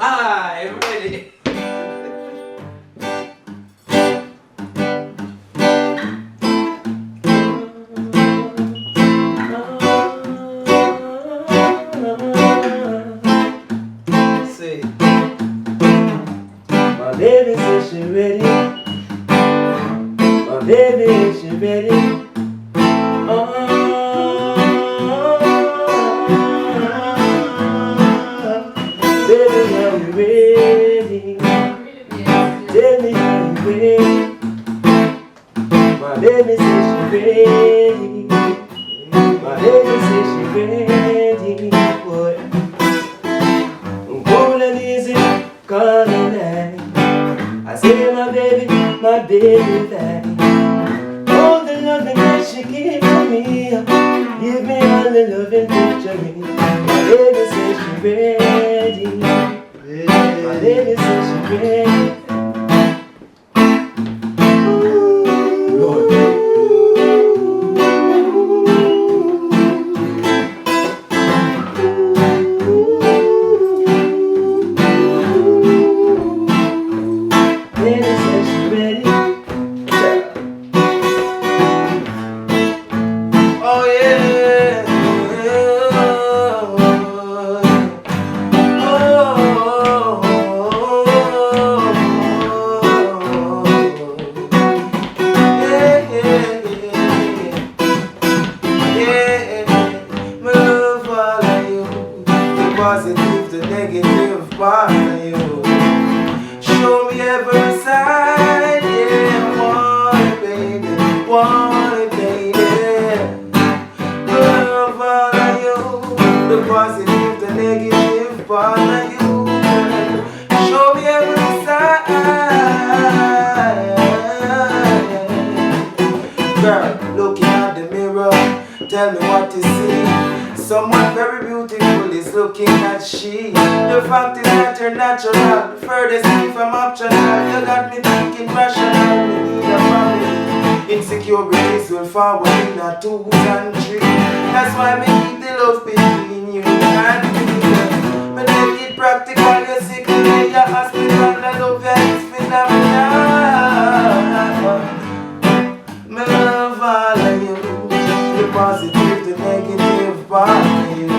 I'm ready. Say, My baby says she ready. My baby, she ready. Oh, baby, are you ready? Tell me, are you ready? My baby says she ready. My baby says she ready. Boy, I'm cool and easy, calling that. I say my baby back. All the loving that she give to me, give me all the loving picture me. My baby says she ready. My baby says she ready. Positive to negative part of you. Show me every side, yeah. Want it, baby. Love all of you. The positive, the negative part of you. Show me every side. Girl, looking at the mirror, tell me what you see. Someone very beautiful is looking at she. The fact is that you're natural, furthest thing from optional. You got me thinking rational, we need a family. Insecurities will forward in a 2 and 3. That's why me need the love between you and me. But take it practical, you're sick in your hospital. I love you, it's phenomenal. Me love all of you. The positive, the negative part of you.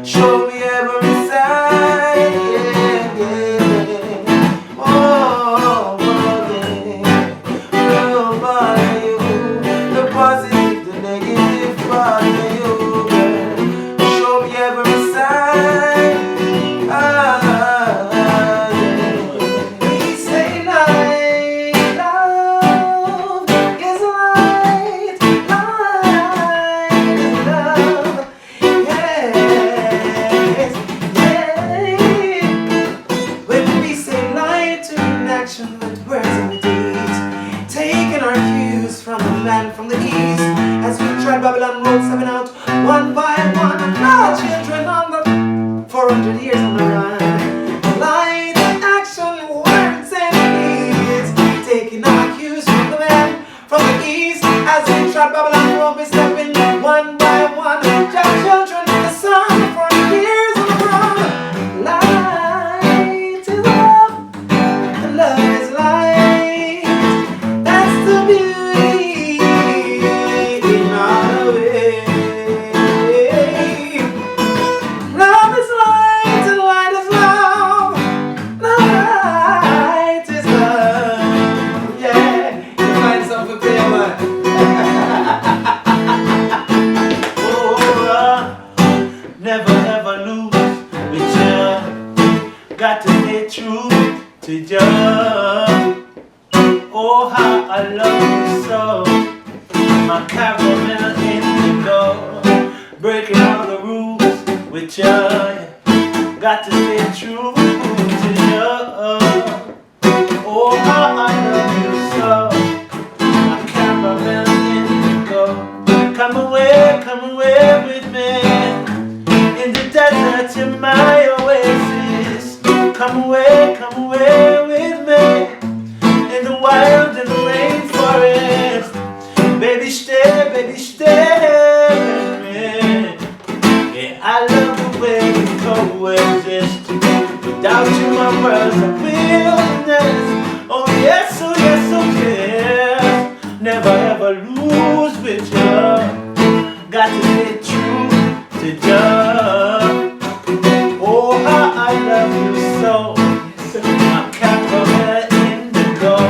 Show me every side, yeah, yeah. Oh, yeah. Love all of you. The positive, the negative part of you, girl. Show me every side. Yeah. We say light, love is light. With words and with deeds, taking our cues from the land from the east, as we tread Babylon road 7 out, one by one, our children on the 400 years on the run. Light, action, words and deeds, taking our cues from the land from the east, as we tread Babylon road, we stepping one by one, our children in the sun, 400 years on the run. Light is love, and love is light. That's the beauty in our way. Love is light and light is love. Light is love. Yeah, you find something for play, man. Oh, never ever lose with you. Got to stay true to you. Oh, how I love you so. My caramel indigo, breaking all the rules with you. Got to stay true to you. Oh, how I love you so. My caramel indigo, come away with me. In the desert, you're my oasis. Come away with me. In the wild, in the rainforest. Baby, stay with me. Yeah, I love the way you coexist. my world's a wilderness. Oh yes, oh yes, oh yes. Never ever lose with you. Got to stay true to you. Oh, how I love you so. I can't forget in the door.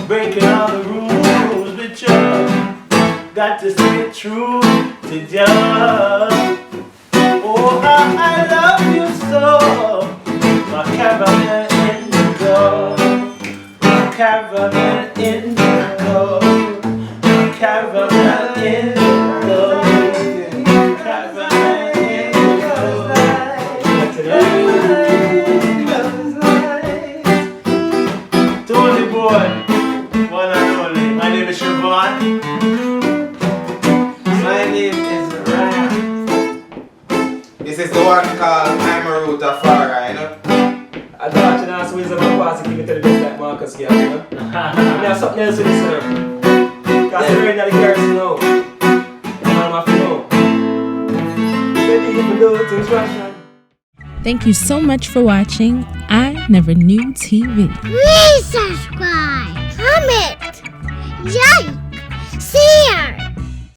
Breaking all the rules with you. Got to stay true to you. Oh, how I love you so. My caravan in the door. My caravan in the door. My caravan in the door. Caravan in the door. Tony boy, one and only. My name is Chevaughn. My name is Ryan. This is the one called Imeru Tafari, you know? Autarchii now, so he's a man pass, give it to the best like Marcus here, you know? We have something else with this, sir. Because the rain of the garrison now. I'm off to know. Maybe people do things right. Thank you so much for watching I Never Knew TV. Please subscribe, comment, like, share.